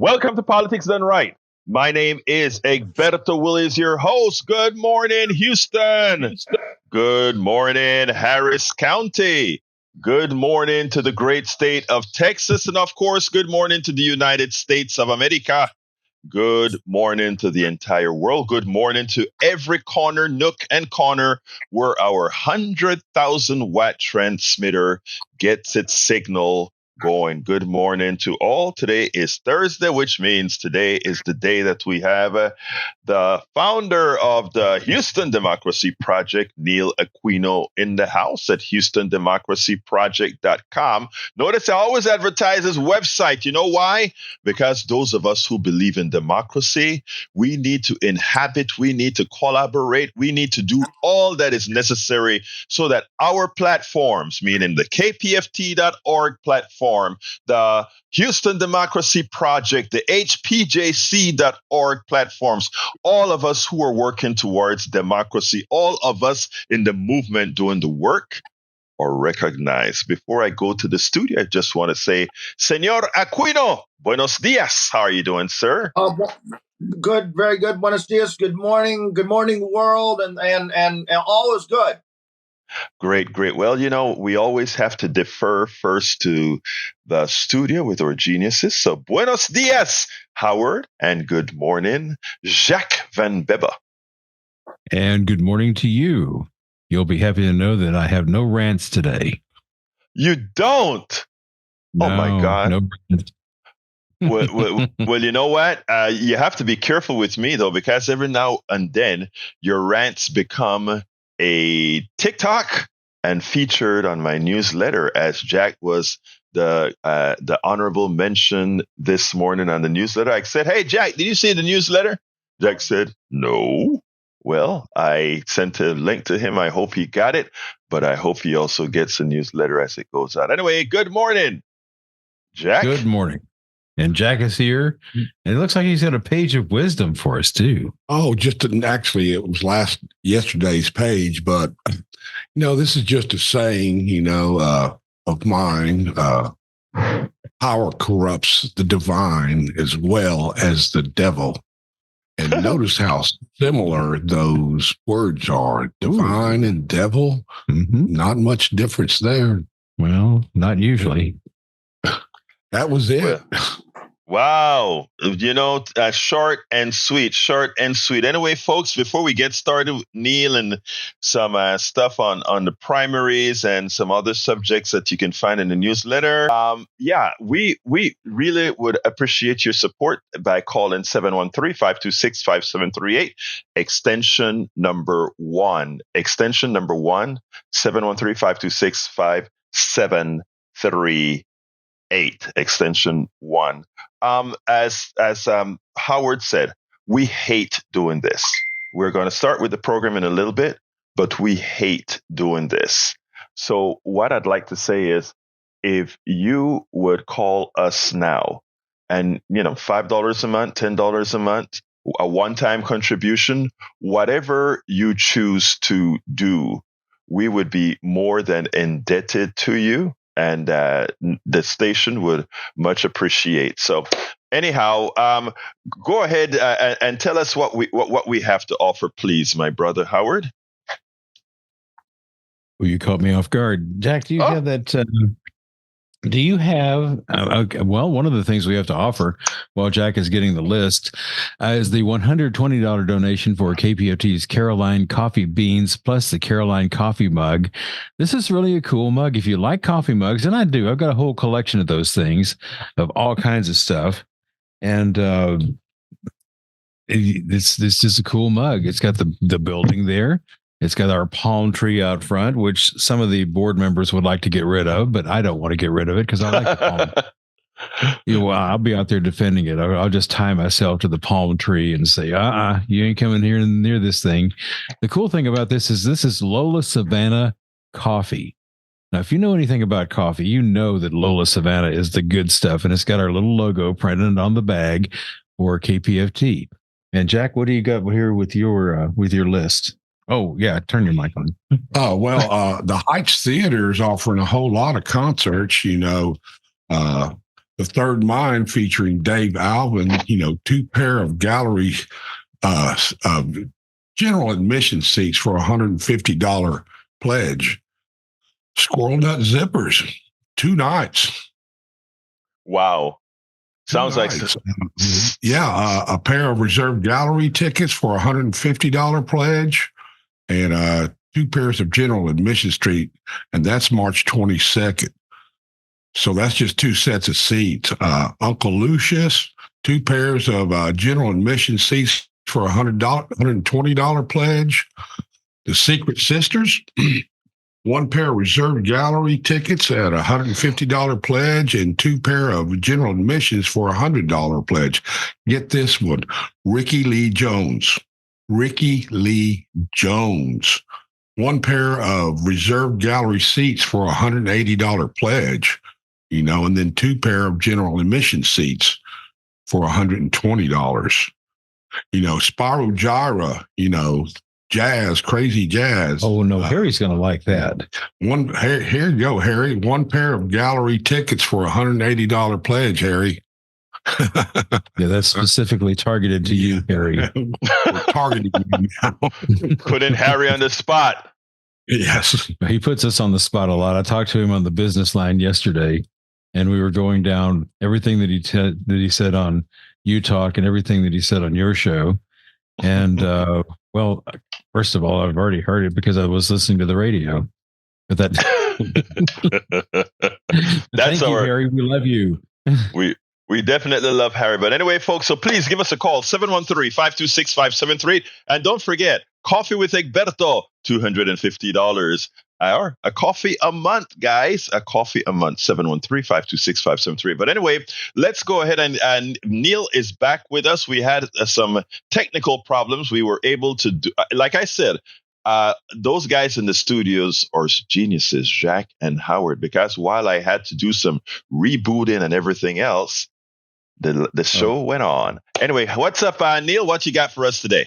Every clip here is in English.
Welcome to Politics Done Right. My name is Egberto Willis, your host. Good morning, Houston. Good morning, Harris County. Good morning to the great state of Texas. And of course, good morning to the United States of America. Good morning to the entire world. Good morning to every corner, nook, and corner where our 100,000 watt transmitter gets its signal going. Good morning to all. Today is Thursday, which means today is the day that we have the founder of the Houston Democracy Project, Neil Aquino, in the house at HoustonDemocracyProject.com. Notice I always advertise his website. You know why? Because those of us who believe in democracy, we need to inhabit, we need to collaborate, we need to do all that is necessary so that our platforms, meaning the kpft.org platform, the Houston Democracy Project, the hpjc.org platforms, all of us who are working towards democracy, all of us in the movement doing the work are recognized. Before I go to the studio, I just want to say, Senor Aquino, buenos dias. How are you doing, sir? Good, very good. Buenos dias. Good morning, world, and all is good. Great. Well, we always have to defer first to the studio with our geniuses. So, buenos dias, Howard, and good morning, Jacques Van Bebba. And good morning to you. You'll be happy to know that I have no rants today. You don't? No, oh, my God. No rants. well, you know what? You have to be careful with me, though, because every now and then your rants become a TikTok and featured on my newsletter, as Jack was the honorable mention this morning on the newsletter. I said, "Hey, Jack, did you see the newsletter?" Jack said, "No." Well, I sent a link to him. I hope he got it, but I hope he also gets a newsletter as it goes out. Anyway, good morning, Jack. Good morning. And Jack is here, and it looks like he's got a page of wisdom for us too. Oh, actually, it was yesterday's page, but this is just a saying, of mine. Power corrupts the divine as well as the devil, and notice how similar those words are: divine and devil. Mm-hmm. Not much difference there. Well, not usually. That was it. Wow. Short and sweet. Anyway, folks, before we get started, Neil, and some stuff on the primaries and some other subjects that you can find in the newsletter. We really would appreciate your support by calling 713-526-5738, extension number 1, 713-526-5738. Extension 1. As Howard said, we hate doing this. We're going to start with the program in a little bit, but we hate doing this. So what I'd like to say is, if you would call us now, and $5 a month, $10 a month, a one-time contribution, whatever you choose to do, we would be more than indebted to you. And the station would much appreciate. So, anyhow, go ahead and tell us what we have to offer, please, my brother Howard. Well, you caught me off guard, Jack. Do you have that? Do you have? Well, one of the things we have to offer while Jack is getting the list is the $120 donation for KPFT's Caroline coffee beans plus the Caroline coffee mug. This is really a cool mug. If you like coffee mugs, and I do, I've got a whole collection of those things, of all kinds of stuff, and this is a cool mug. It's got the building there. It's got our palm tree out front, which some of the board members would like to get rid of, but I don't want to get rid of it because I like the palm. I'll be out there defending it. I'll just tie myself to the palm tree and say, you ain't coming here near this thing. The cool thing about this is Lola Savannah coffee. Now, if you know anything about coffee, you know that Lola Savannah is the good stuff, and it's got our little logo printed on the bag for KPFT. And Jack, what do you got here with your list? Oh, yeah. Turn your mic on. Oh, well, the Heights Theater is offering a whole lot of concerts. The The Third Mine featuring Dave Alvin, 2 pair of gallery general admission seats for $150 pledge. Squirrel Nut Zippers, 2 nights. Wow. Sounds like a pair of reserved gallery tickets for $150 pledge, and 2 pairs of general admission street, and that's March 22nd. So that's just 2 sets of seats. Uncle Lucius, 2 pairs of general admission seats for $120 pledge. The Secret Sisters, 1 pair of reserved gallery tickets at $150 pledge, and 2 pair of general admissions for $100 pledge. Get this one, Ricky Lee Jones. 1 pair of reserved gallery seats for $180 pledge, and then 2 pair of general admission seats for $120. Spyro Gyra, jazz, crazy jazz. Oh no, Harry's going to like that. Here you go, Harry. 1 pair of gallery tickets for $180 pledge, Harry. Yeah, that's specifically targeted to you, Harry. We're targeting you now. Putting Harry on the spot. Yes. He puts us on the spot a lot. I talked to him on the business line yesterday, and we were going down everything that he said on You Talk and everything that he said on your show. And well, first of all, I've already heard it because I was listening to the radio. But that that's Thank you, Harry. We love you. We definitely love Harry. But anyway, folks, so please give us a call, 713-526-5738. And don't forget, Coffee with Egberto, $250. Or a coffee a month, guys. A coffee a month, 713-526-5738. But anyway, let's go ahead and Neil is back with us. We had some technical problems. We were able to do, like I said, those guys in the studios are geniuses, Jack and Howard, because while I had to do some rebooting and everything else, the show went on. Anyway, what's up, Neil? What you got for us today?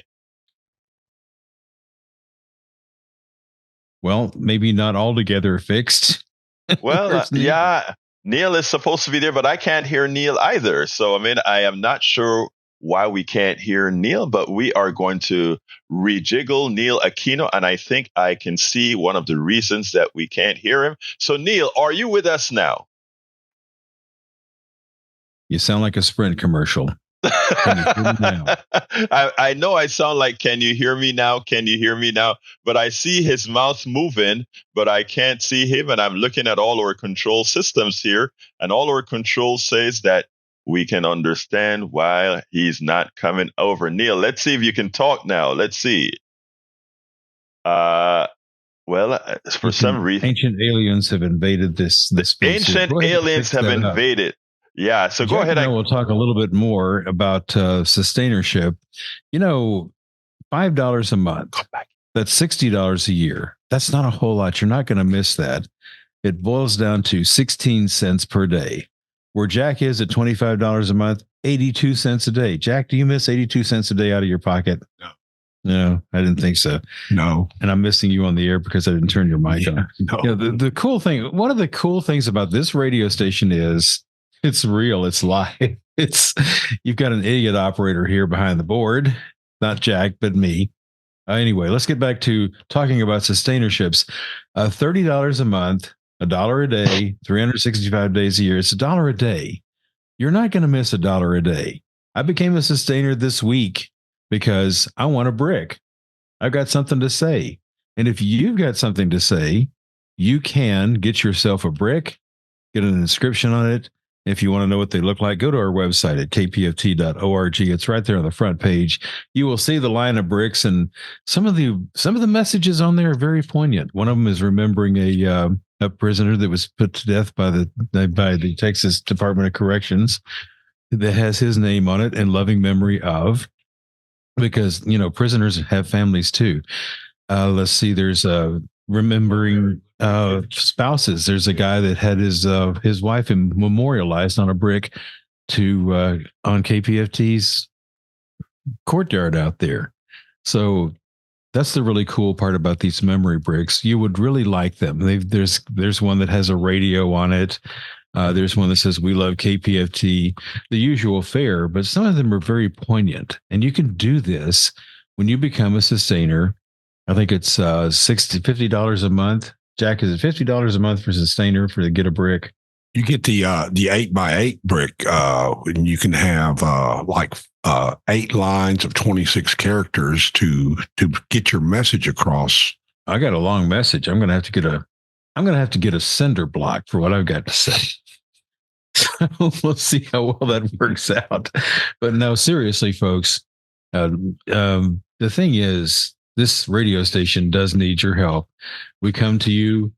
Well, maybe not altogether fixed. Well, yeah, Neil is supposed to be there, but I can't hear Neil either. So, I am not sure why we can't hear Neil, but we are going to rejiggle Neil Aquino, and I think I can see one of the reasons that we can't hear him. So, Neil, are you with us now? You sound like a Sprint commercial. Can you hear me now? I know I sound like, can you hear me now? Can you hear me now? But I see his mouth moving, but I can't see him. And I'm looking at all our control systems here, and all our control says that we can understand why he's not coming over. Neil, let's see if you can talk now. Let's see. For some reason, ancient aliens have invaded this space. Ancient aliens have invaded. Yeah, so go ahead. We'll talk a little bit more about sustainership. $5 a month. That's $60 a year. That's not a whole lot. You're not going to miss that. It boils down to 16 cents per day. Where Jack is at $25 a month, 82 cents a day. Jack, do you miss 82 cents a day out of your pocket? No, I didn't think so. No. And I'm missing you on the air because I didn't turn your mic on. No. The cool thing, one of the cool things about this radio station is it's real. It's live. You've got an idiot operator here behind the board, not Jack, but me. Anyway, let's get back to talking about sustainerships. $30 a month, $1 a day, 365 days a year. It's $1 a day. You're not going to miss $1 a day. I became a sustainer this week because I want a brick. I've got something to say. And if you've got something to say, you can get yourself a brick, get an inscription on it. If you want to know what they look like, go to our website at kpft.org. It's right there on the front page. You will see the line of bricks, and some of the messages on there are very poignant. One of them is remembering a prisoner that was put to death by the Texas Department of Corrections that has his name on it, in loving memory of, because prisoners have families too. Let's see. There's remembering spouses. There's a guy that had his wife memorialized on a brick on KPFT's courtyard out there. So that's the really cool part about these memory bricks. You would really like them. There's one that has a radio on it. There's one that says, "We love KPFT," the usual fare, but some of them are very poignant. And you can do this when you become a sustainer. I think it's $50 a month. Jack, is it $50 a month for sustainer for the Get a Brick? You get the 8x8 brick, and you can have 8 lines of 26 characters to get your message across. I got a long message. I'm gonna have to get a sender block for what I've got to say. So we'll see how well that works out. But no, seriously, folks, the thing is, this radio station does need your help. We come to you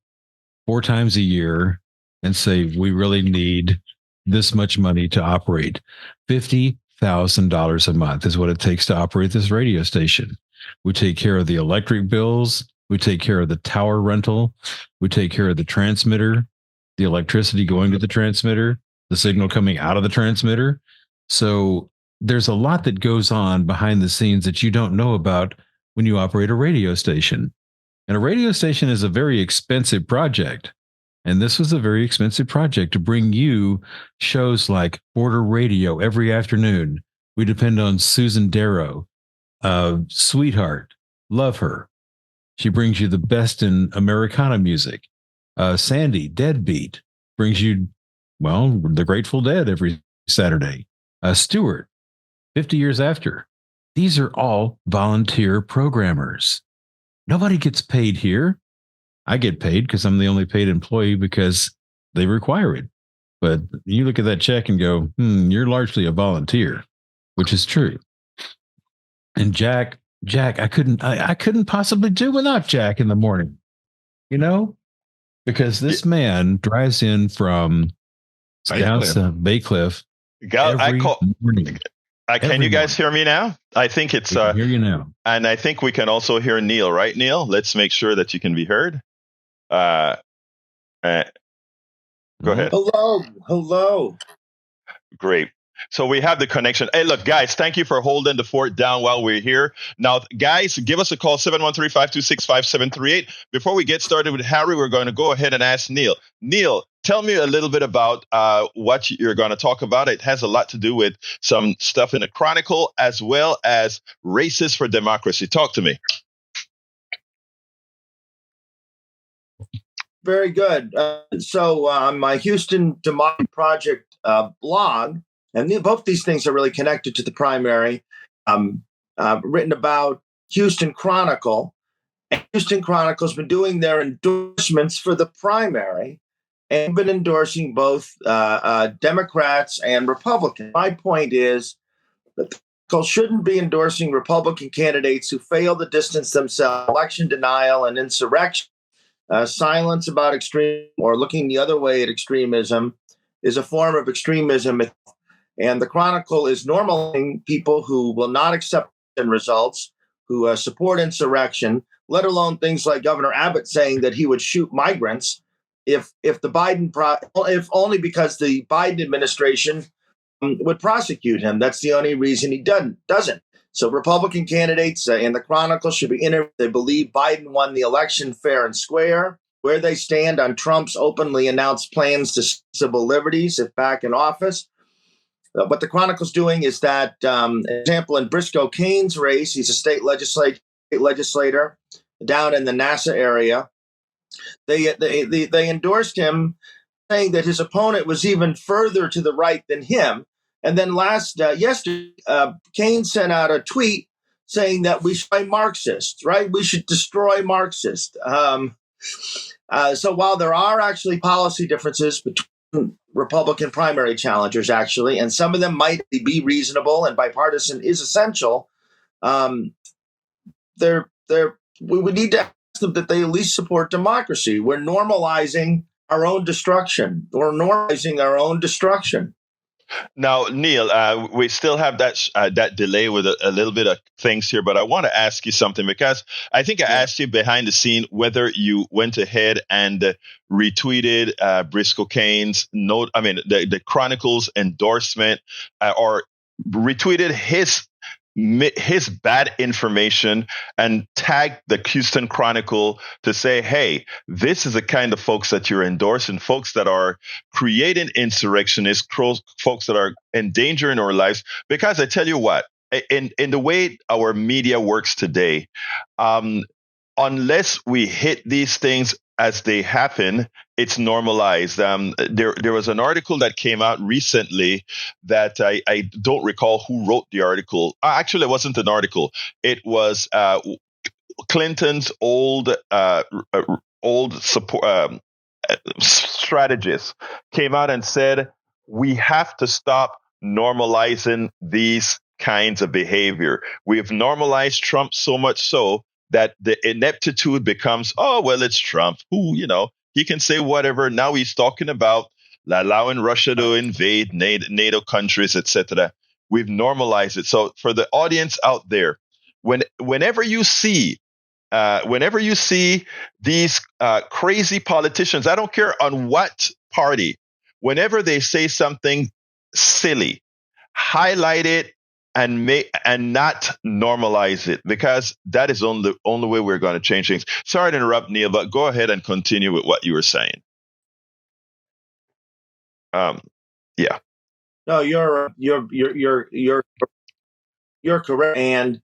4 times a year and say, we really need this much money to operate. $50,000 a month is what it takes to operate this radio station. We take care of the electric bills. We take care of the tower rental. We take care of the transmitter, the electricity going to the transmitter, the signal coming out of the transmitter. So there's a lot that goes on behind the scenes that you don't know about when you operate a radio station. And a radio station is a very expensive project. And this was a very expensive project to bring you shows like Border Radio every afternoon. We depend on Susan Darrow, sweetheart, love her. She brings you the best in Americana music. Sandy, Deadbeat, brings you, well, the Grateful Dead every Saturday. Stewart, 50 years after. These are all volunteer programmers. Nobody gets paid here. I get paid because I'm the only paid employee because they require it. But you look at that check and go, you're largely a volunteer, which is true. And Jack, I couldn't possibly do without Jack in the morning, because this man drives in from Bay Cliff every morning. Can you guys hear me now? I think it's we can hear you now. And I think we can also hear Neil, right, Neil? Let's make sure that you can be heard. Go ahead. Hello. Great. So we have the connection. Hey, look, guys, thank you for holding the fort down while we're here. Now, guys, give us a call, 713-526-5738. Before we get started with Harry, we're going to go ahead and ask Neil. Neil, tell me a little bit about what you're going to talk about. It has a lot to do with some stuff in the Chronicle as well as Races for Democracy. Talk to me. Very good. So on my Houston Democracy Project blog, and both these things are really connected to the primary, written about Houston Chronicle. And Houston Chronicle's been doing their endorsements for the primary and been endorsing both Democrats and Republicans. My point is that the Chronicle shouldn't be endorsing Republican candidates who fail to distance themselves, election denial and insurrection. Silence about extreme or looking the other way at extremism is a form of extremism. And the Chronicle is normalizing people who will not accept results, who support insurrection, let alone things like Governor Abbott saying that he would shoot migrants if only because the Biden administration would prosecute him. That's the only reason he doesn't. So Republican candidates in the Chronicle should be interviewed. They believe Biden won the election fair and square, where they stand on Trump's openly announced plans to civil liberties if back in office. What the Chronicle's doing is that, example, in Briscoe Cain's race, he's a state legislator down in the NASA area. They endorsed him, saying that his opponent was even further to the right than him. And then yesterday, Cain sent out a tweet saying that we should be Marxists, right? We should destroy Marxists. So while there are actually policy differences between Republican primary challengers, actually, and some of them might be reasonable and bipartisan is essential, we would need to ask them that they at least support democracy. We're normalizing our own destruction. Now, Neil, we still have that delay with a little bit of things here, but I want to ask you something because I think I asked you behind the scene whether you went ahead and retweeted Briscoe Cain's note. I mean, the Chronicle's endorsement or retweeted his his bad information and tag the Houston Chronicle to say, hey, this is the kind of folks that you're endorsing, folks that are creating insurrectionists, folks that are endangering our lives. Because I tell you what, in the way our media works today, unless we hit these things as they happen, it's normalized. There was an article that came out recently that I don't recall who wrote the article. Actually, it wasn't an article. It was Clinton's old support strategist came out and said, we have to stop normalizing these kinds of behavior. We've normalized Trump so much so that the ineptitude becomes, oh, well, it's Trump. Who, he can say whatever. Now he's talking about allowing Russia to invade NATO countries, etc. We've normalized it. So for the audience out there, whenever you see these crazy politicians, I don't care on what party, whenever they say something silly, highlight it and not normalize it, because that is the only way we're going to change things. Sorry to interrupt, Neil, but go ahead and continue with what you were saying. Yeah. No, you're correct. And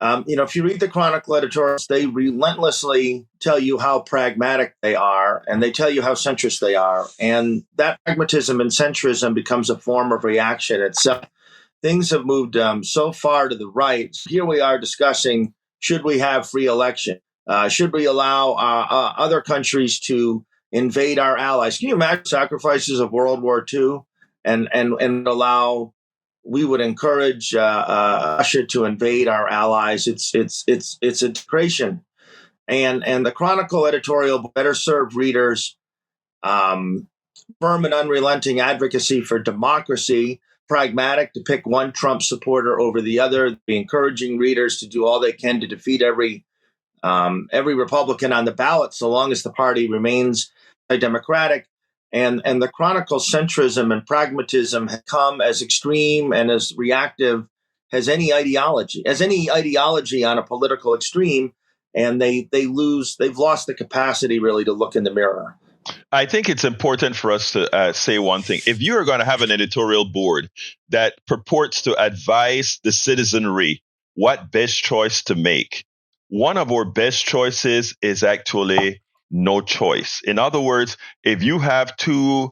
if you read the Chronicle editorials, they relentlessly tell you how pragmatic they are, and they tell you how centrist they are. And that pragmatism and centrism becomes a form of reaction itself. Things have moved so far to the right. Here we are discussing, should we have free election? Should we allow other countries to invade our allies? Can you imagine sacrifices of World War II and allow? We would encourage Russia to invade our allies. It's a degradation, and the Chronicle editorial better serve readers firm and unrelenting advocacy for democracy, pragmatic to pick one Trump supporter over the other, encouraging readers to do all they can to defeat every Republican on the ballot, so long as the party remains democratic. And the Chronicle centrism and pragmatism have come as extreme and as reactive as any ideology on a political extreme, and they've lost the capacity really to look in the mirror. I think it's important for us to say one thing. If you are going to have an editorial board that purports to advise the citizenry what best choice to make, one of our best choices is actually no choice. In other words, if you have two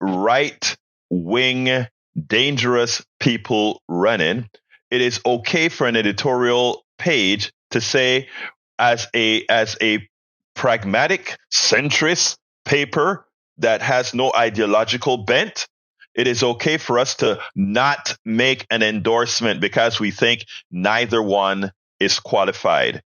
right-wing, dangerous people running, it is okay for an editorial page to say, as a pragmatic, centrist paper that has no ideological bent, it is okay for us to not make an endorsement because we think neither one is qualified.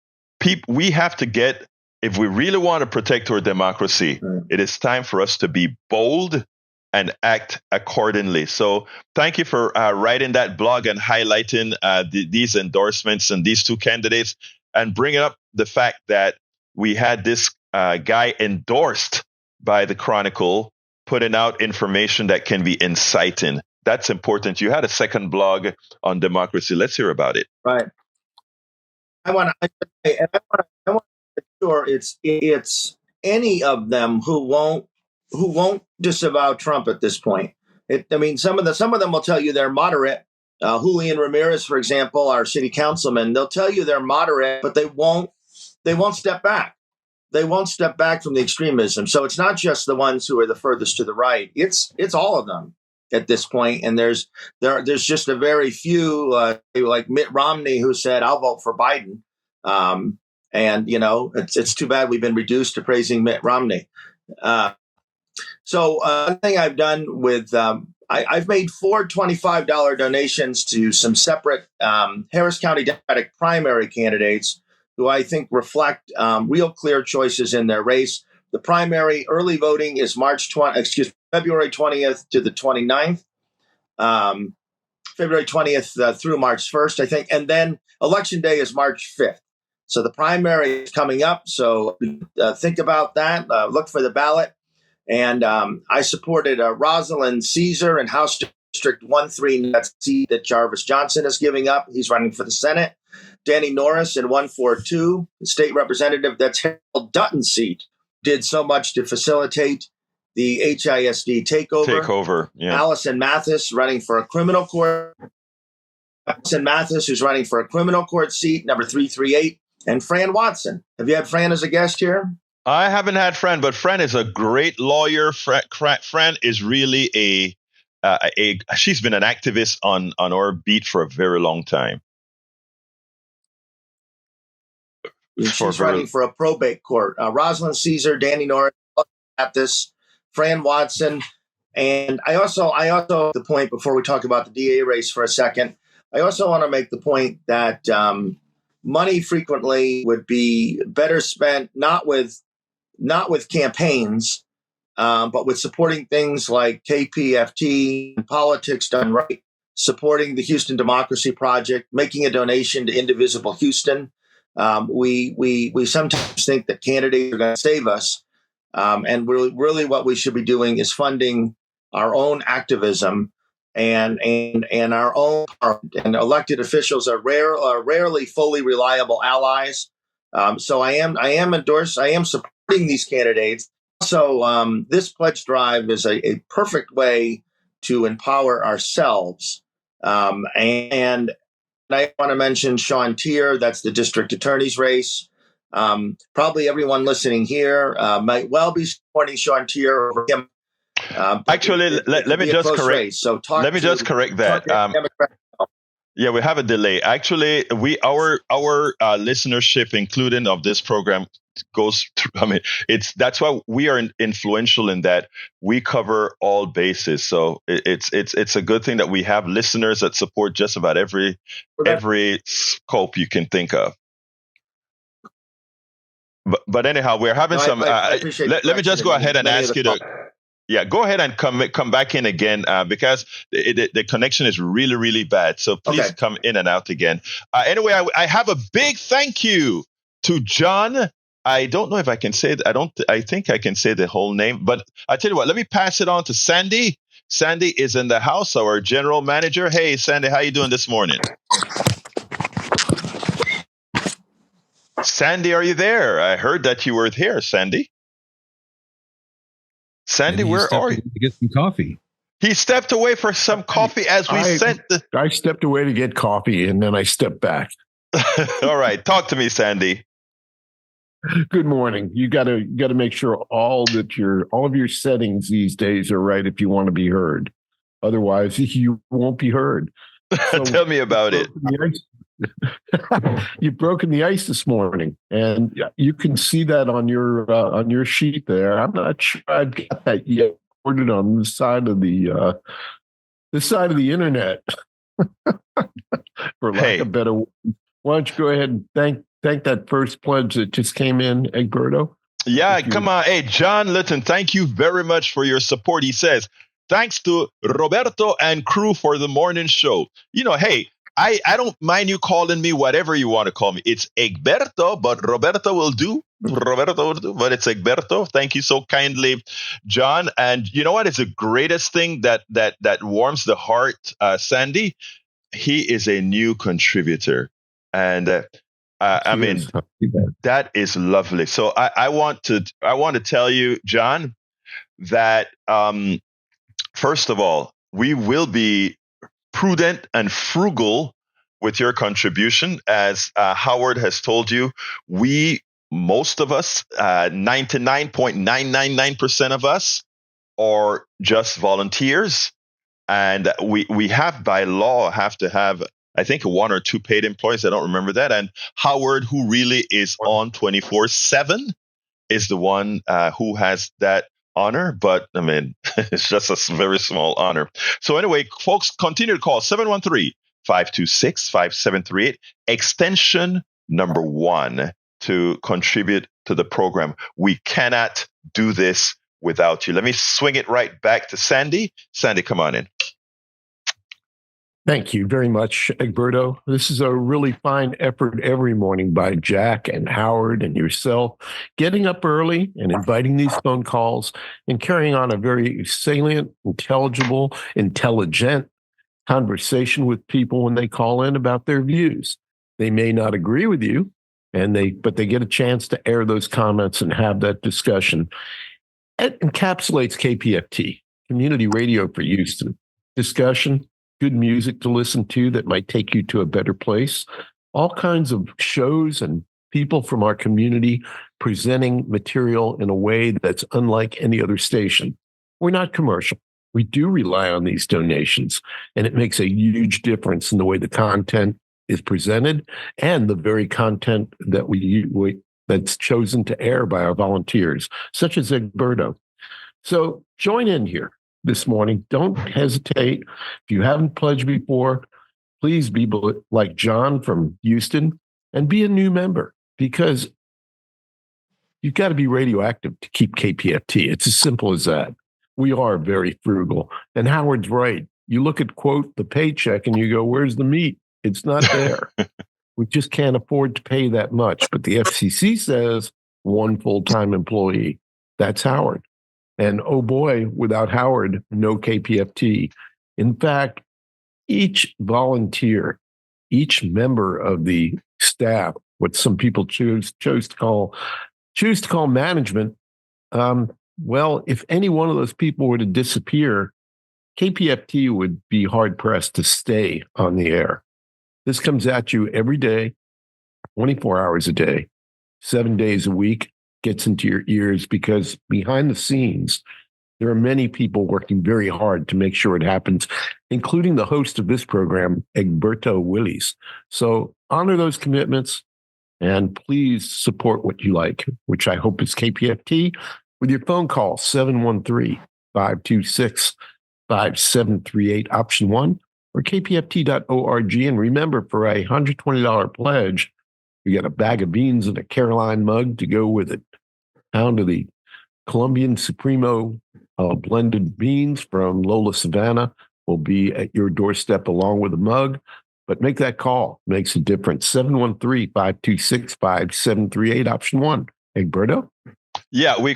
We have to get, if we really want to protect our democracy, it is time for us to be bold and act accordingly. So thank you for writing that blog and highlighting these endorsements and these two candidates, and bringing up the fact that we had this guy endorsed by the Chronicle putting out information that can be inciting. That's important. You had a second blog on democracy. Let's hear about it. Right. I want to make sure it's any of them who won't disavow Trump at this point. Some of them will tell you they're moderate. Julian Ramirez, for example, our city councilman, they'll tell you they're moderate, but they won't step back. They won't step back from the extremism. So it's not just the ones who are the furthest to the right. It's all of them at this point. And there's just a very few, like Mitt Romney, who said, "I'll vote for Biden." It's too bad we've been reduced to praising Mitt Romney. So one thing I've done with I've made 4 $25 donations to some separate Harris County Democratic primary candidates who I think reflect real clear choices in their race. The primary early voting is February 20th to the 29th, February 20th through March 1st, I think. And then election day is March 5th. So the primary is coming up. So think about that. Look for the ballot. And I supported Rosalind Caesar in House District 139, that's the seat that Jarvis Johnson is giving up. He's running for the Senate. Danny Norris in 142, the state representative, that's Harold Dutton's seat, did so much to facilitate the HISD takeover. Yeah. Allison Mathis running for a criminal court. Allison Mathis, who's running for a criminal court seat, number 338. And Fran Watson. Have you had Fran as a guest here? I haven't had Fran, but Fran is a great lawyer. Fran is really she's been an activist on our beat for a very long time. She's running for a probate court. Rosalind Caesar, Danny Norris, Mathis, Fran Watson. And I also the point before we talk about the DA race for a second, I also want to make the point that money frequently would be better spent not with campaigns, but with supporting things like KPFT and politics done right, supporting the Houston Democracy Project, making a donation to Indivisible Houston. We sometimes think that candidates are going to save us, and really what we should be doing is funding our own activism and our own, and elected officials are rarely fully reliable allies. So I am supporting these candidates. So this pledge drive is a perfect way to empower ourselves. And I want to mention Sean Tier. That's the district attorney's race. Probably everyone listening here might well be supporting Sean Tier over him. Actually, let me just correct. Let me just correct that. Yeah, we have a delay. Actually, our listenership, including of this program, goes through. I mean, that's why we are influential in that we cover all bases. So it's a good thing that we have listeners that support just about every scope you can think of. But anyhow, we're having some. Let me just go ahead and ask you to. Yeah, go ahead and come back in again because the connection is really, really bad. So please come in and out again. Anyway, I have a big thank you to John. I don't know if I can say it. I think I can say the whole name. But I tell you what, let me pass it on to Sandy. Sandy is in the house, our general manager. Hey, Sandy, how you doing this morning? Sandy, are you there? I heard that you were here, Sandy. Sandy, where are you? To get some coffee. He stepped away for some coffee as we sent the. I stepped away to get coffee, and then I stepped back. All right, talk to me, Sandy. Good morning. You got to make sure all of your settings these days are right if you want to be heard. Otherwise, you won't be heard. So tell me about it. You've broken the ice this morning, and you can see that on your sheet there. I'm not sure I've got that yet recorded on the side of the internet. For lack of better words. Why don't you go ahead and thank that first pledge that just came in, Egberto? Yeah, come on. Hey, John Litton, thank you very much for your support. He says, thanks to Roberto and crew for the morning show. Hey, I don't mind you calling me whatever you want to call me. It's Egberto, but Roberto will do. But it's Egberto. Thank you so kindly, John. And you know what? It's the greatest thing that warms the heart, Sandy. He is a new contributor. And I mean, that is lovely. So I want to tell you, John, that first of all, we will be prudent and frugal with your contribution. As Howard has told you, most of us, 99.999% of us, are just volunteers. And we have by law have to have, I think, 1 or 2 paid employees. I don't remember that. And Howard, who really is on 24/7, is the one who has that honor. But I mean, it's just a very small honor. So anyway, folks, continue to call 713-526-5738, extension number 1 to contribute to the program. We cannot do this without you. Let me swing it right back to Sandy. Sandy, come on in. Thank you very much, Egberto. This is a really fine effort every morning by Jack and Howard and yourself, getting up early and inviting these phone calls and carrying on a very salient, intelligible, intelligent conversation with people when they call in about their views. They may not agree with you, but they get a chance to air those comments and have that discussion. It encapsulates KPFT, Community Radio for Houston. Discussion, good music to listen to that might take you to a better place. All kinds of shows and people from our community presenting material in a way that's unlike any other station. We're not commercial. We do rely on these donations, and it makes a huge difference in the way the content is presented and the very content that that's chosen to air by our volunteers, such as Egberto. So join in here this morning. Don't hesitate. If you haven't pledged before, please be like John from Houston and be a new member, because you've got to be radioactive to keep KPFT. It's as simple as that. We are very frugal. And Howard's right. You look at, quote, the paycheck and you go, where's the meat? It's not there. We just can't afford to pay that much. But the FCC says one full-time employee. That's Howard. And oh boy, without Howard, no KPFT. In fact, each volunteer, each member of the staff, what some people choose to call management, well, if any one of those people were to disappear, KPFT would be hard-pressed to stay on the air. This comes at you every day, 24 hours a day, 7 days a week, gets into your ears, because behind the scenes, there are many people working very hard to make sure it happens, including the host of this program, Egberto Willies. So honor those commitments and please support what you like, which I hope is KPFT, with your phone call, 713-526-5738, option 1, or kpft.org. And remember, for a $120 pledge, you get a bag of beans and a Caroline mug to go with it. Pound of the Colombian Supremo blended beans from Lola Savannah will be at your doorstep along with a mug. But make that call. Makes a difference. 713-526-5738, option 1. Egberto? Yeah, we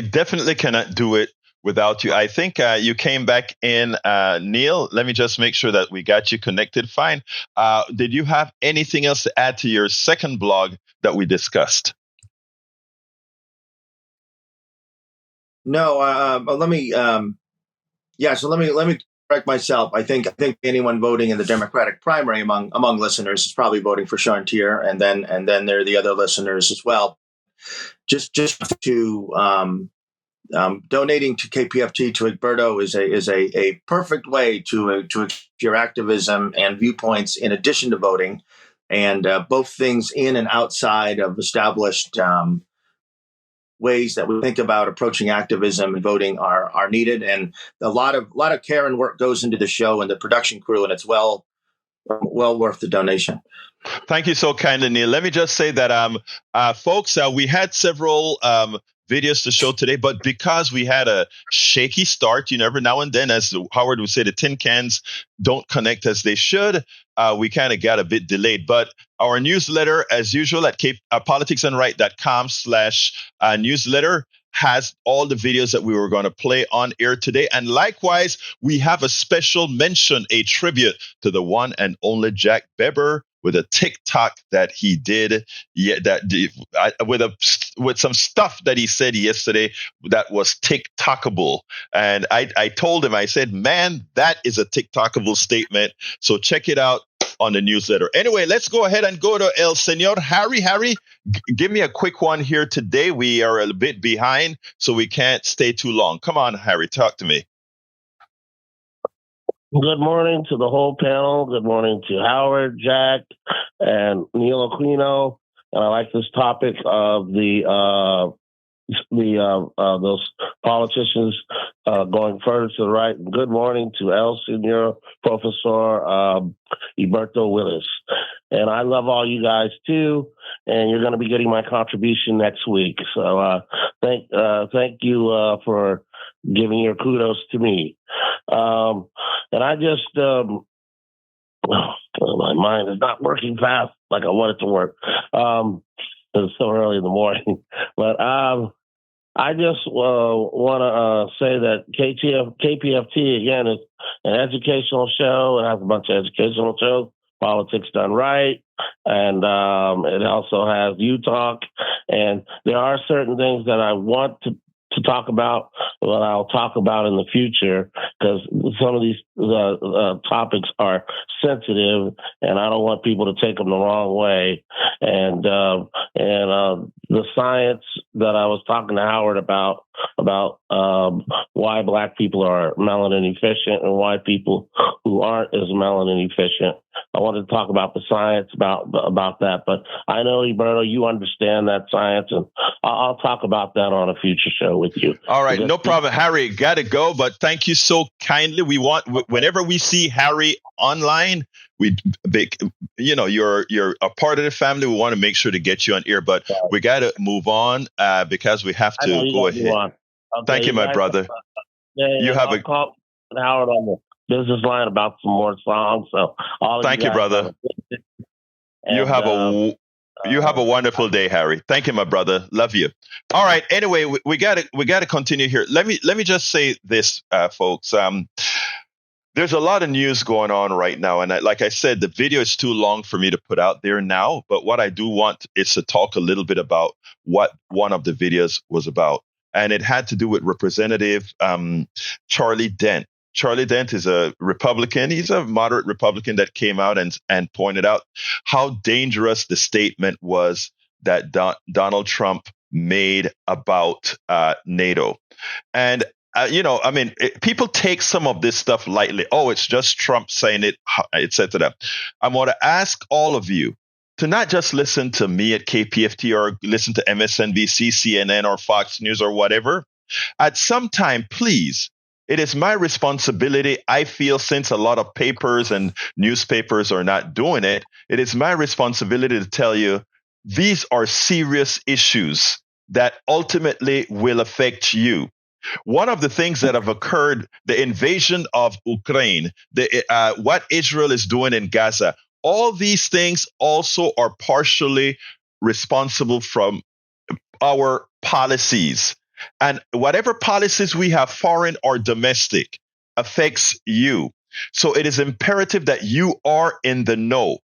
definitely cannot do it without you. I think you came back in, Neil. Let me just make sure that we got you connected fine. Did you have anything else to add to your second blog that we discussed? No, let me correct myself. I think anyone voting in the Democratic primary among listeners is probably voting for Chartier, and then there are the other listeners as well. Just to donating to KPFT to Egberto is a perfect way to your activism and viewpoints in addition to voting, and both things in and outside of established ways that we think about approaching activism and voting are needed, and a lot of care and work goes into the show and the production crew, and it's well worth the donation. Thank you so kindly, Neil. Let me just say that, folks, we had several videos to show today, but because we had a shaky start, every now and then, as Howard would say, the tin cans don't connect as they should. We kind of got a bit delayed, but our newsletter, as usual, at politicsandright.com/newsletter has all the videos that we were going to play on air today. And likewise, we have a special mention, a tribute to the one and only Jack Beber, with a TikTok that he did, with some stuff that he said yesterday that was TikTokable. And I told him, I said, man, that is a TikTokable statement. So check it out on the newsletter. Anyway, let's go ahead and go to El Senor Harry. Harry, give me a quick one here today. We are a bit behind, so we can't stay too long. Come on, Harry, talk to me. Good morning to the whole panel. Good morning to Howard, Jack, and Neil Aquino. And I like this topic of those politicians going further to the right. And good morning to El Senor Professor Egberto Willies. And I love all you guys too. And you're going to be getting my contribution next week. So thank you for giving your kudos to me. And I just My mind is not working fast like I want it to work. It's so early in the morning. But I just want to say that KPFT, again, is an educational show. It has a bunch of educational shows, politics done right. And it also has You Talk. And there are certain things that I want to talk about, what I'll talk about in the future, because some of these topics are sensitive, and I don't want people to take them the wrong way. And the science that I was talking to Howard about why Black people are melanin efficient and why people who aren't as melanin efficient. I wanted to talk about the science about that, but I know, Roberto, you understand that science, and I'll talk about that on a future show with you. All right, no problem, Harry. Got to go, but thank you so kindly. We want whenever we see Harry online, you're a part of the family. We want to make sure to get you on air, but we got to move on because we have to go ahead. Okay, thank you, my brother. You have a call Howard on the business line about some more songs. So thank you, brother. You have a wonderful day, Harry. Thank you, my brother. Love you. All right. Anyway, we got to continue here. Let me just say this, folks. There's a lot of news going on right now, and like I said, the video is too long for me to put out there now. But what I do want is to talk a little bit about what one of the videos was about, and it had to do with Representative Charlie Dent. Charlie Dent is a Republican. He's a moderate Republican that came out and pointed out how dangerous the statement was that Donald Trump made about NATO. And, people take some of this stuff lightly. Oh, it's just Trump saying it, etc. I want to ask all of you to not just listen to me at KPFT or listen to MSNBC, CNN, or Fox News or whatever. At some time, please, it is my responsibility. I feel since a lot of papers and newspapers are not doing it, it is my responsibility to tell you these are serious issues that ultimately will affect you. One of the things that have occurred, the invasion of Ukraine, what Israel is doing in Gaza, all these things also are partially responsible from our policies. And whatever policies we have, foreign or domestic, affects you. So it is imperative that you are in the know.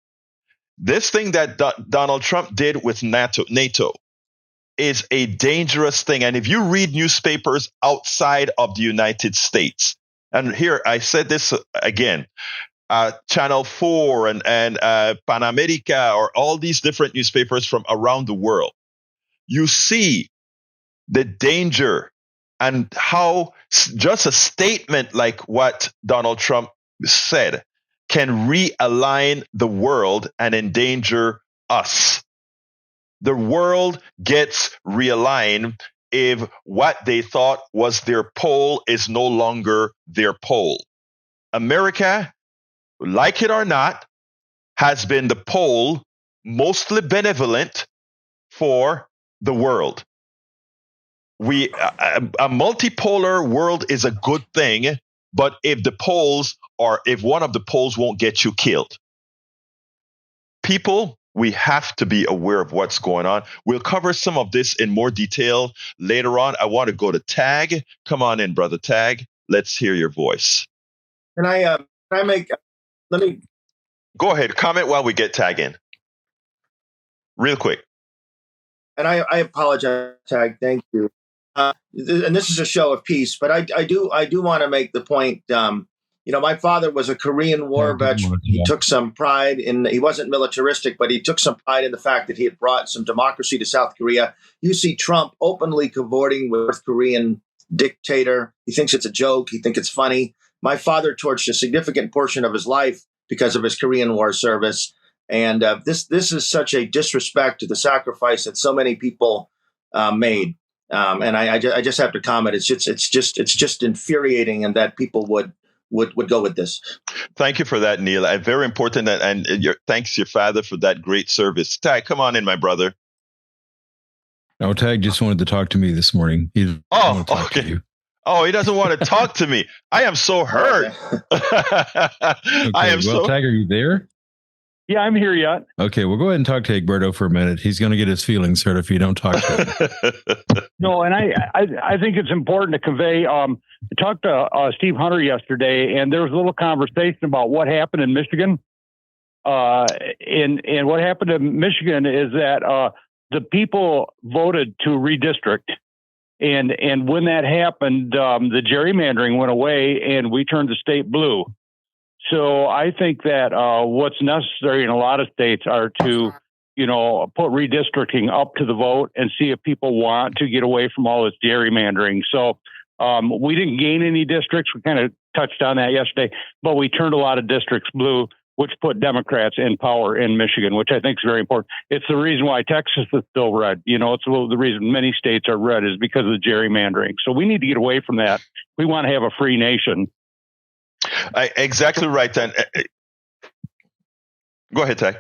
This thing that Donald Trump did with NATO is a dangerous thing. And if you read newspapers outside of the United States, and here I said this again, Channel 4 and Pan America, or all these different newspapers from around the world, you see the danger and how just a statement like what Donald Trump said can realign the world and endanger us. The world gets realigned if what they thought was their pole is no longer their pole. America, like it or not, has been the pole mostly benevolent for the world. A multipolar world is a good thing, but if one of the poles won't get you killed. People, we have to be aware of what's going on. We'll cover some of this in more detail later on. I want to go to Tag. Come on in, brother Tag. Let's hear your voice. Let me go ahead. Comment while we get Tag in. Real quick. And I apologize, Tag. Thank you. And this is a show of peace, but I do want to make the point. My father was a Korean War veteran. He took some pride he wasn't militaristic, but he took some pride in the fact that he had brought some democracy to South Korea. You see Trump openly cavorting with North Korean dictator. He thinks it's a joke. He thinks it's funny. My father torched a significant portion of his life because of his Korean War service. And this is such a disrespect to the sacrifice that so many people made. And I just have to comment. It's just infuriating, and that people would go with this. Thank you for that, Neil. Very important, and thanks your father for that great service. Tag, come on in, my brother. No, Tag just wanted to talk to me this morning. He wanted to talk to you. Oh, he doesn't want to talk to me. I am so hurt. Okay, I am well, so. Tag, are you there? Yeah, I'm here yet. Okay, we'll go ahead and talk to Egberto for a minute. He's going to get his feelings hurt if you don't talk to him. No, and I think it's important to convey. I talked to Steve Hunter yesterday, and there was a little conversation about what happened in Michigan. And what happened in Michigan is that the people voted to redistrict. And when that happened, the gerrymandering went away, and we turned the state blue. So I think that what's necessary in a lot of states are to, put redistricting up to the vote and see if people want to get away from all this gerrymandering. So we didn't gain any districts. We kind of touched on that yesterday, but we turned a lot of districts blue, which put Democrats in power in Michigan, which I think is very important. It's the reason why Texas is still red. It's the reason many states are red is because of the gerrymandering. So we need to get away from that. We want to have a free nation. Exactly right, then. Go ahead, Tag.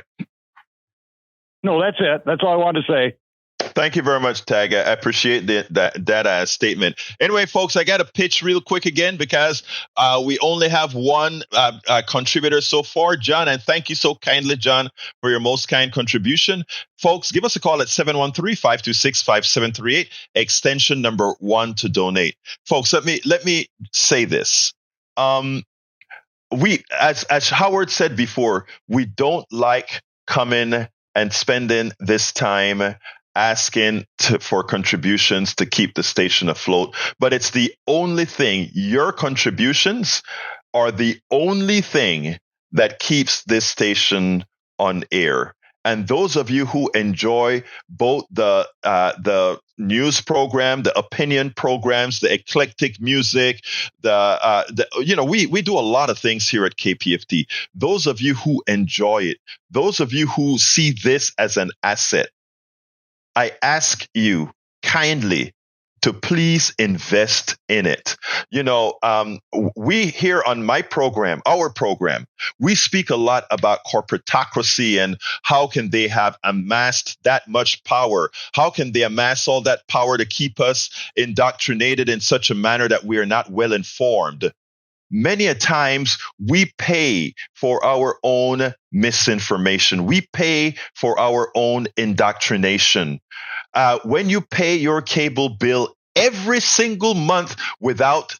No, that's it. That's all I wanted to say. Thank you very much, Tag. I appreciate that statement. Anyway, folks, I got to pitch real quick again because we only have one contributor so far, John. And thank you so kindly, John, for your most kind contribution. Folks, give us a call at 713-526-5738, extension number 1 to donate. Folks, let me say this. We, as Howard said before, we don't like coming and spending this time asking for contributions to keep the station afloat. But it's the only thing, your contributions are the only thing that keeps this station on air. And those of you who enjoy both the news program, the opinion programs, the eclectic music, we do a lot of things here at KPFT. Those of you who enjoy it, those of you who see this as an asset, I ask you kindly to please invest in it. We here on my program, our program, we speak a lot about corporatocracy and how can they have amassed that much power? How can they amass all that power to keep us indoctrinated in such a manner that we are not well informed? Many a times we pay for our own misinformation. We pay for our own indoctrination. When you pay your cable bill every single month without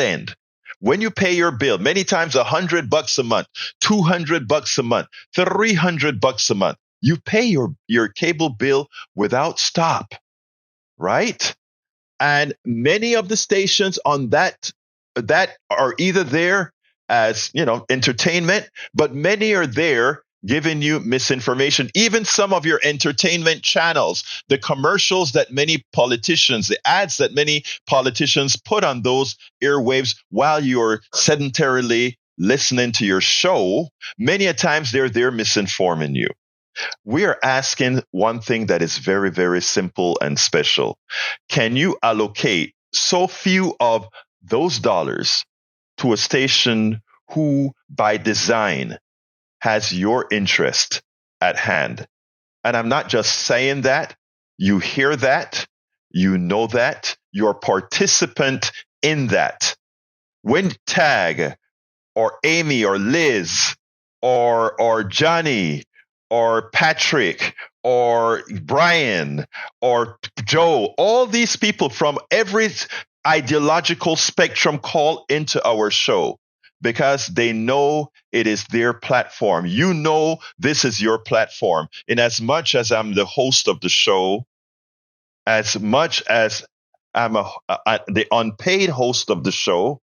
end, when you pay your bill, many times $100 a month, $200 a month, $300 a month, you pay your cable bill without stop, right? And many of the stations on that are either there as, entertainment, but many are there giving you misinformation. Even some of your entertainment channels, the commercials that many politicians, the ads that many politicians put on those airwaves while you're sedentarily listening to your show, many a times they're there misinforming you. We are asking one thing that is very, very simple and special. Can you allocate so few of those dollars to a station who, by design, has your interest at hand? And I'm not just saying that. You hear that. You know that. You're a participant in that. When Tag or Amy or Liz or Johnny or Patrick or Brian or Joe, all these people from every ideological spectrum call into our show because they know it is their platform. This is your platform. In as much as I'm the host of the show, as much as I'm the unpaid host of the show,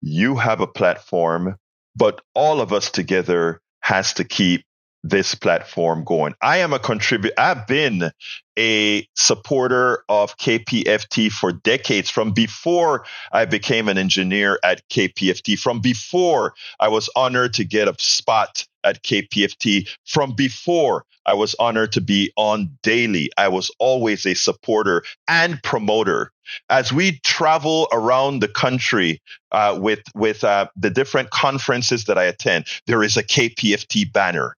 you have a platform, but all of us together has to keep this platform going. I am a contributor. I've been a supporter of KPFT for decades, from before I became an engineer at KPFT, from before I was honored to get a spot at KPFT, from before I was honored to be on daily. I was always a supporter and promoter. As we travel around the country with the different conferences that I attend, there is a KPFT banner.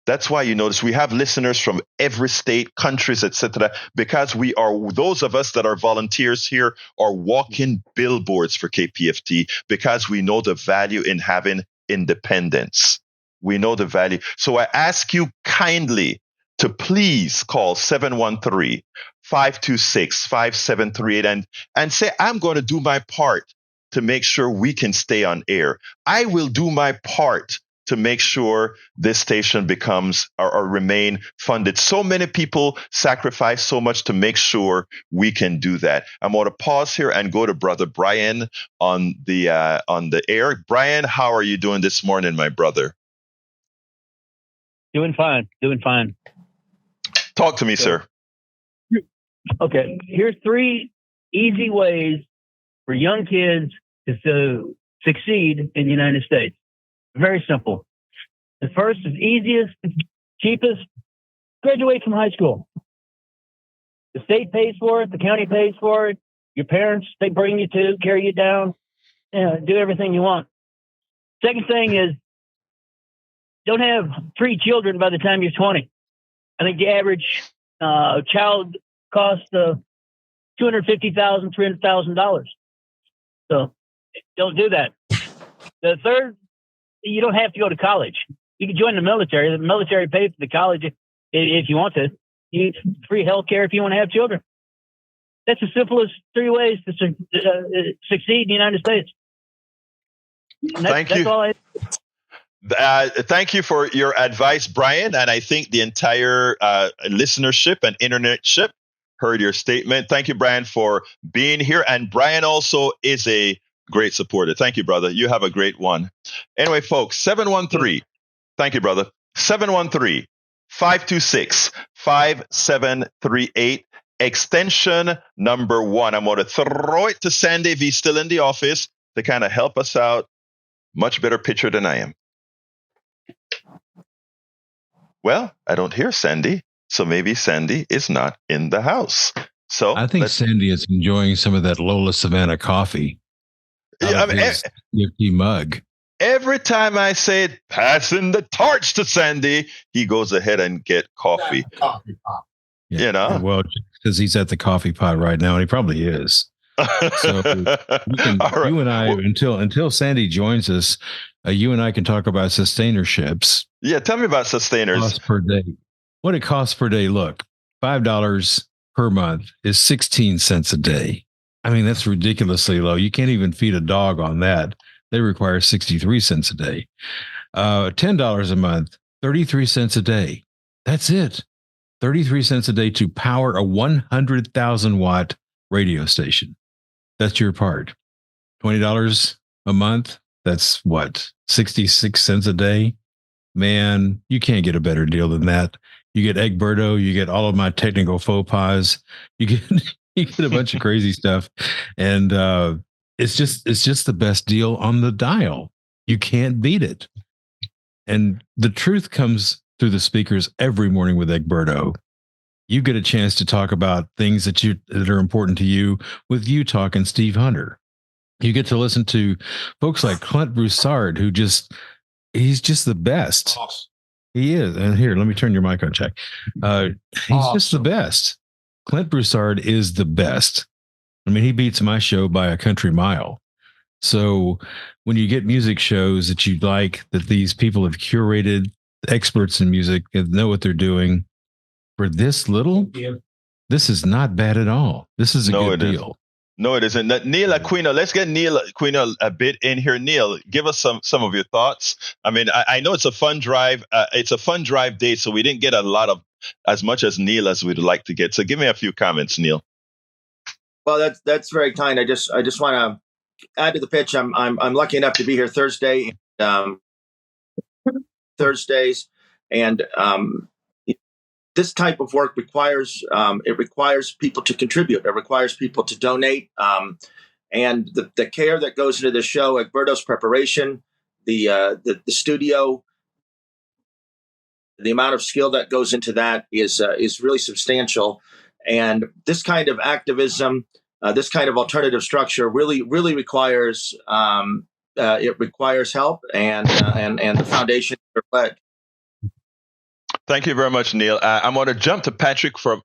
That's why you notice we have listeners from every state, countries, etc. Because we are, those of us that are volunteers here are walking billboards for KPFT because we know the value in having independence. We know the value. So I ask you kindly to please call 713-526-5738 and say, I'm going to do my part to make sure we can stay on air. I will do my part to make sure this station becomes or remain funded. So many people sacrifice so much to make sure we can do that. I'm going to pause here and go to Brother Brian on the air. Brian, how are you doing this morning, my brother? Doing fine. Talk to me, sir. Okay. Here's 3 easy ways for young kids to succeed in the United States. Very simple. The first is easiest, cheapest. Graduate from high school. The state pays for it. The county pays for it. Your parents, they bring you to, carry you down, do everything you want. Second thing is don't have 3 children by the time you're 20. I think the average child costs $250,000, $300,000. So don't do that. The third, you don't have to go to college. You can join the military. The military pays for the college if you want to. You get free health care if you want to have children. That's the simplest 3 ways to succeed in the United States. Thank you. That's all thank you for your advice, Brian. And I think the entire listenership and internetship heard your statement. Thank you, Brian, for being here. And Brian also is a great supporter. Thank you, brother. You have a great one. Anyway, folks, 713. Thank you, brother. 713-526-5738. Extension number 1. I'm going to throw it to Sandy if he's still in the office to kind of help us out. Much better picture than I am. Well, I don't hear Sandy, so maybe Sandy is not in the house. So I think Sandy is enjoying some of that Lola Savannah coffee. Yeah, I mean, empty mug. Every time I say passing the torch to Sandy, he goes ahead and get coffee. Yeah. You know, well, because he's at the coffee pot right now, and he probably is. So we can, right. You and I, until Sandy joins us, you and I can talk about sustainerships. Yeah, tell me about sustainers. Cost per day. What it costs per day. Look, $5 per month is 16 cents a day. I mean, that's ridiculously low. You can't even feed a dog on that. They require 63 cents a day. $10 a month, 33 cents a day. That's it. 33 cents a day to power a 100,000 watt radio station. That's your part. $20 a month. That's what? 66 cents a day. Man, you can't get a better deal than that. You get Egberto, you get all of my technical faux pas, you get a bunch of crazy stuff. And it's just the best deal on the dial. You can't beat it. And the truth comes through the speakers every morning with Egberto. You get a chance to talk about things that are important to you with you talking Steve Hunter. You get to listen to folks like Clint Broussard, he's just the best. Awesome. He is. And here, let me turn your mic on, check. He's just the best. Clint Broussard is the best. I mean, he beats my show by a country mile. So when you get music shows that you like, that these people have curated, experts in music, and know what they're doing, for this little, this is not bad at all. This is a good deal. No, it isn't. Neil Aquino, let's get Neil Aquino a bit in here. Neil, give us some of your thoughts. I mean, I know it's a fun drive. It's a fun drive day, so we didn't get as much as Neil as we'd like to get. So give me a few comments, Neil. Well, that's very kind. I just want to add to the pitch. I'm lucky enough to be here Thursdays, and this type of work requires people to contribute. It requires people to donate, and the care that goes into the show, Egberto's preparation, the studio, the amount of skill that goes into that is really substantial. And this kind of activism, this kind of alternative structure, really requires it requires help, and the foundation. Thank you very much, Neil. I'm going to jump to Patrick for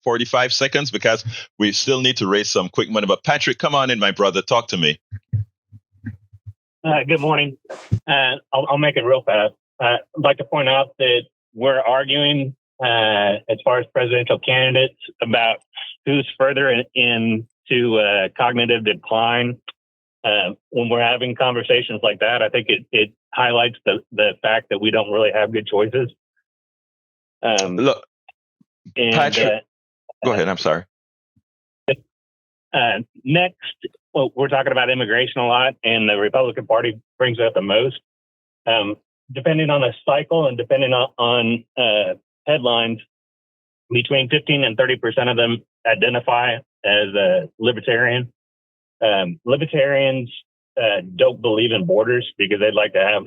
45 seconds because we still need to raise some quick money. But Patrick, come on in, my brother. Talk to me. Good morning. I'll make it real fast. I'd like to point out that we're arguing as far as presidential candidates about who's further into cognitive decline. When we're having conversations like that, I think it highlights the fact that we don't really have good choices. Look, Patrick, go ahead. I'm sorry. Next, well, we're talking about immigration a lot, and the Republican Party brings it up the most. Depending on the cycle and depending on headlines, between 15 and 30% of them identify as a libertarian. Libertarians don't believe in borders because they'd like to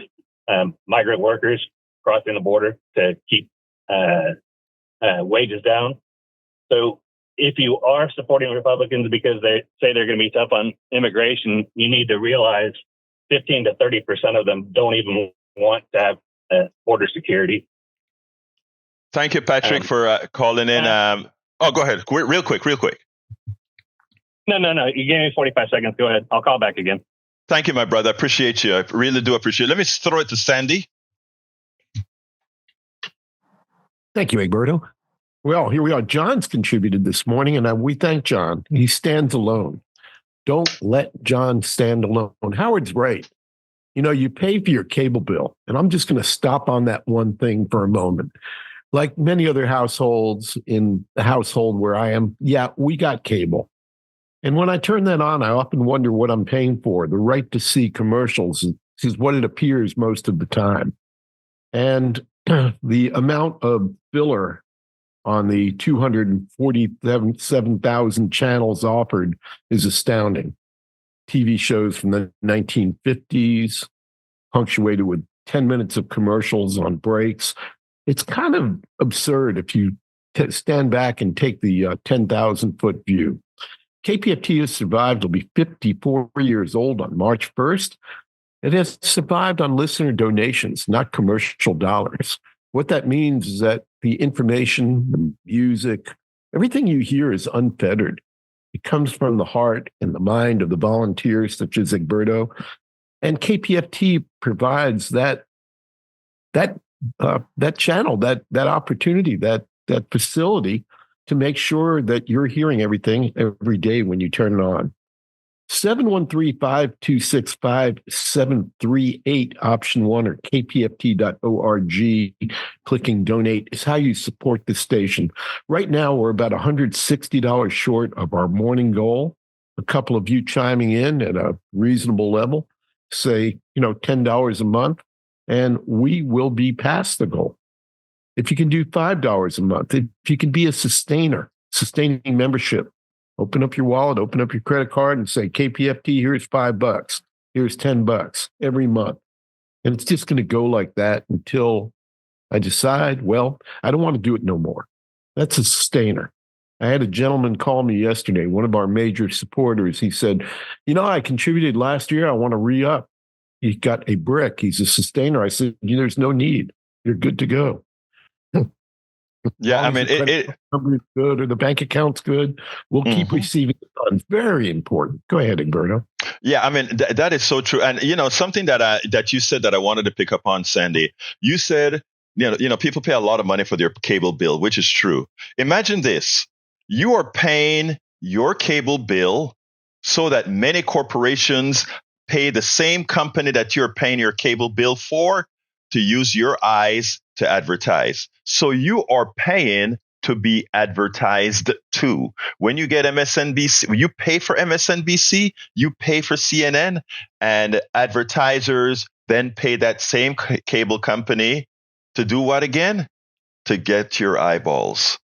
have migrant workers crossing the border to keep wages down. So if you are supporting Republicans because they say they're going to be tough on immigration, you need to realize 15 to 30% of them don't even want to have border security. Thank you, Patrick, for calling in. Go ahead. Real quick. No. You gave me 45 seconds. Go ahead. I'll call back again. Thank you, my brother. I appreciate you. I really do appreciate it. Let me throw it to Sandy. Thank you, Egberto. Well, here we are. John's contributed this morning, and we thank John. He stands alone. Don't let John stand alone. Howard's right. You know, you pay for your cable bill, and I'm just going to stop on that one thing for a moment. Like many other households in the household where I am, we got cable. And when I turn that on, I often wonder what I'm paying for. The right to see commercials is what it appears most of the time. And the amount of filler on the 247,000 channels offered is astounding. TV shows from the 1950s, punctuated with 10 minutes of commercials on breaks. It's kind of absurd if you stand back and take the 10,000-foot view. KPFT has survived. It'll be 54 years old on March 1st. It has survived on listener donations, not commercial dollars. What that means is that the information, the music, everything you hear is unfettered. It comes from the heart and the mind of the volunteers, such as Egberto. And KPFT provides that channel, that opportunity, that facility to make sure that you're hearing everything every day when you turn it on. 713-526-5738, option 1, or kpft.org. Clicking donate is how you support the station. Right now, we're about $160 short of our morning goal. A couple of you chiming in at a reasonable level, say, $10 a month, and we will be past the goal. If you can do $5 a month, if you can be a sustaining membership, open up your wallet, open up your credit card and say, KPFT, here's $5, here's $10 every month. And it's just going to go like that until I decide, well, I don't want to do it no more. That's a sustainer. I had a gentleman call me yesterday, one of our major supporters. He said, I contributed last year. I want to re-up. He got a brick. He's a sustainer. I said, there's no need. You're good to go. Yeah, I mean, it good or the bank account's good. We'll keep receiving the funds. Very important. Go ahead, Egberto. Yeah, I mean, that is so true. And, something that you said that I wanted to pick up on, Sandy, you said, people pay a lot of money for their cable bill, which is true. Imagine this. You are paying your cable bill so that many corporations pay the same company that you're paying your cable bill for to use your eyes to advertise. So you are paying to be advertised to. When you get MSNBC, you pay for MSNBC, you pay for CNN, and advertisers then pay that same cable company to do what again? To get your eyeballs.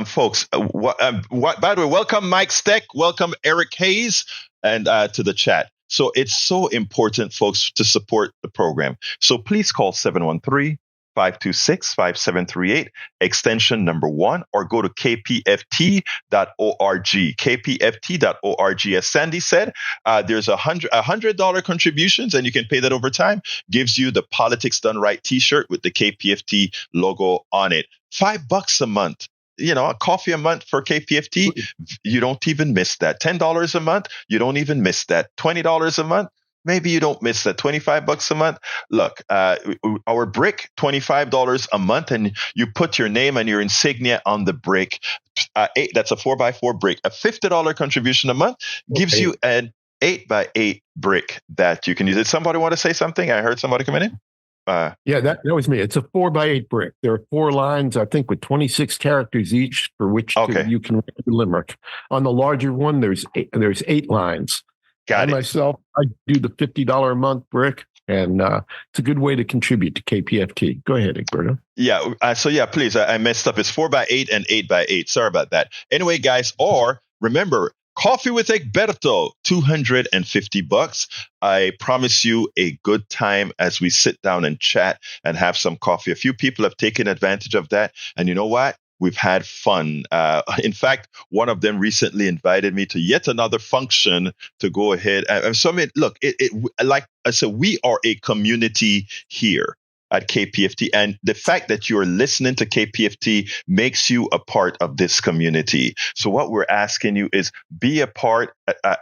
Folks, by the way, welcome Mike Steck, welcome Eric Hayes, and to the chat. So it's so important, folks, to support the program. So please call 526-5738, extension number 1, or go to kpft.org. kpft.org. As Sandy said, there's $100 contributions, and you can pay that over time. Gives you the Politics Done Right t-shirt with the KPFT logo on it. $5 a month. A coffee a month for KPFT, you don't even miss that. $10 a month, you don't even miss that. $20 a month, maybe you don't miss that. $25 a month. Look, our brick, $25 a month, and you put your name and your insignia on the brick. That's a 4x4 brick. A $50 contribution a month gives you an 8x8 brick that you can use. Did somebody want to say something? I heard somebody coming in. Yeah, that was me. It's a 4x8 brick. There are 4 lines, I think, with 26 characters each, for which you can write the limerick. On the larger one, there's 8 lines. Got it. Myself, I do the $50 a month brick, and it's a good way to contribute to KPFT. Go ahead, Egberto. Yeah. Please. I messed up. It's 4x8 and 8x8. Sorry about that. Anyway, guys, or remember, Coffee with Egberto, $250. I promise you a good time as we sit down and chat and have some coffee. A few people have taken advantage of that. And you know what? We've had fun. In fact, one of them recently invited me to yet another function to go ahead. Look, like I said, we are a community here at KPFT. And the fact that you're listening to KPFT makes you a part of this community. So what we're asking you is be a part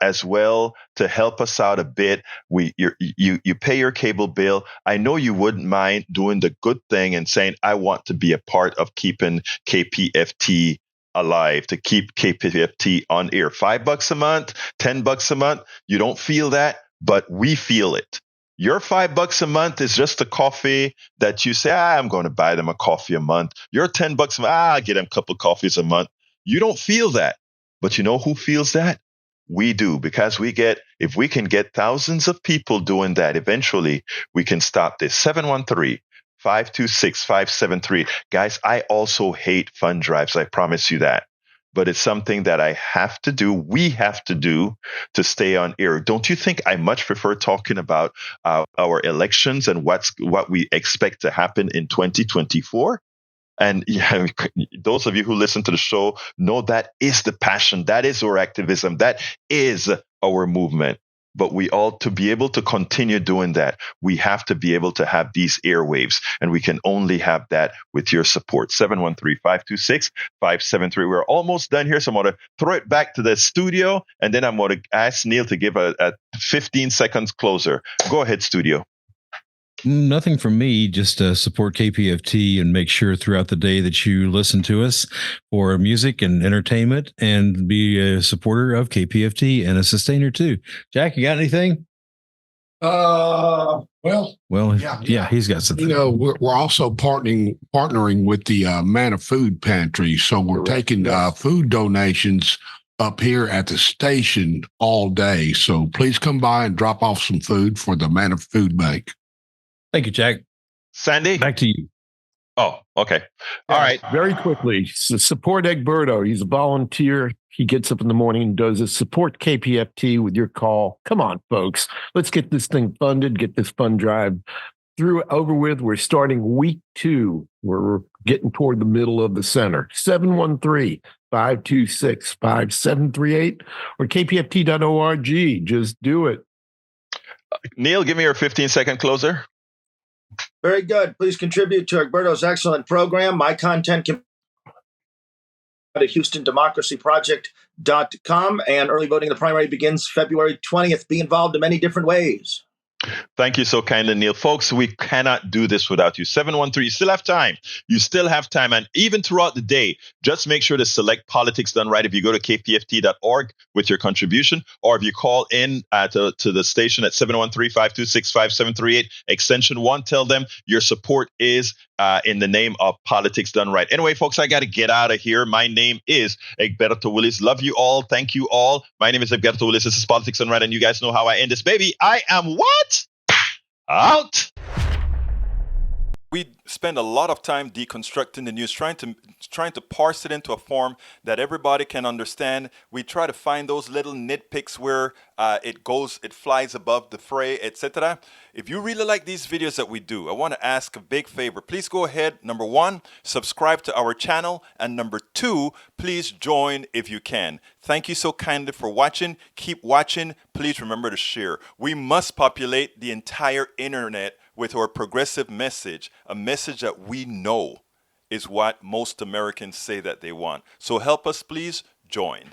as well to help us out a bit. You pay your cable bill. I know you wouldn't mind doing the good thing and saying, I want to be a part of keeping KPFT alive, to keep KPFT on air. $5 a month, $10 a month. You don't feel that, but we feel it. Your $5 a month is just a coffee that you say, I'm going to buy them a coffee a month. Your $10 a month, I'll get them a couple of coffees a month. You don't feel that. But you know who feels that? We do, because if we can get thousands of people doing that, eventually we can stop this. 713-526-5738. Guys, I also hate fund drives. I promise you that. But it's something that I have to do. We have to do to stay on air. Don't you think I much prefer talking about our elections and what we expect to happen in 2024? And those of you who listen to the show know that is the passion. That is our activism. That is our movement. But we all, to be able to continue doing that, we have to be able to have these airwaves, and we can only have that with your support. 713-526-5738. We're almost done here, so I'm going to throw it back to the studio, and then I'm going to ask Neil to give a 15 seconds closer. Go ahead, studio. Nothing from me, just support KPFT and make sure throughout the day that you listen to us for music and entertainment, and be a supporter of KPFT and a sustainer too. Jack, you got anything? Well, yeah, he's got something. We're also partnering with the Manna Food Pantry, so we're taking food donations up here at the station all day. So please come by and drop off some food for the Manna Food Bank. Thank you, Jack. Sandy? Back to you. Oh, okay. All right. Very quickly, support Egberto. He's a volunteer. He gets up in the morning and does this. Support KPFT with your call. Come on, folks. Let's get this thing funded, get this fund drive over with. We're starting week 2. We're getting toward the middle of the center. 713-526-5738 or kpft.org. Just do it. Neil, give me your 15-second closer. Very good. Please contribute to Egberto's excellent program. My content can at HoustonDemocracyProject.com, and early voting in the primary begins February 20th. Be involved in many different ways. Thank you so kindly, Neil. Folks, we cannot do this without you. 713, you still have time. You still have time. And even throughout the day, just make sure to select Politics Done Right if you go to kpft.org with your contribution, or if you call in to the station at 713-526-5738, extension 1, tell them your support is in the name of Politics Done Right. Anyway, folks, I got to get out of here. My name is Egberto Willis. Love you all. Thank you all. My name is Egberto Willis. This is Politics Done Right, and you guys know how I end this, baby. I am what? Out. We spend a lot of time deconstructing the news, trying to parse it into a form that everybody can understand. We try to find those little nitpicks where it flies above the fray, etc. If you really like these videos that we do, I want to ask a big favor. Please go ahead. Number one, subscribe to our channel, and number two, please join if you can. Thank you so kindly for watching. Keep watching. Please remember to share. We must populate the entire internet with our progressive message, a message that we know is what most Americans say that they want. So help us, please join.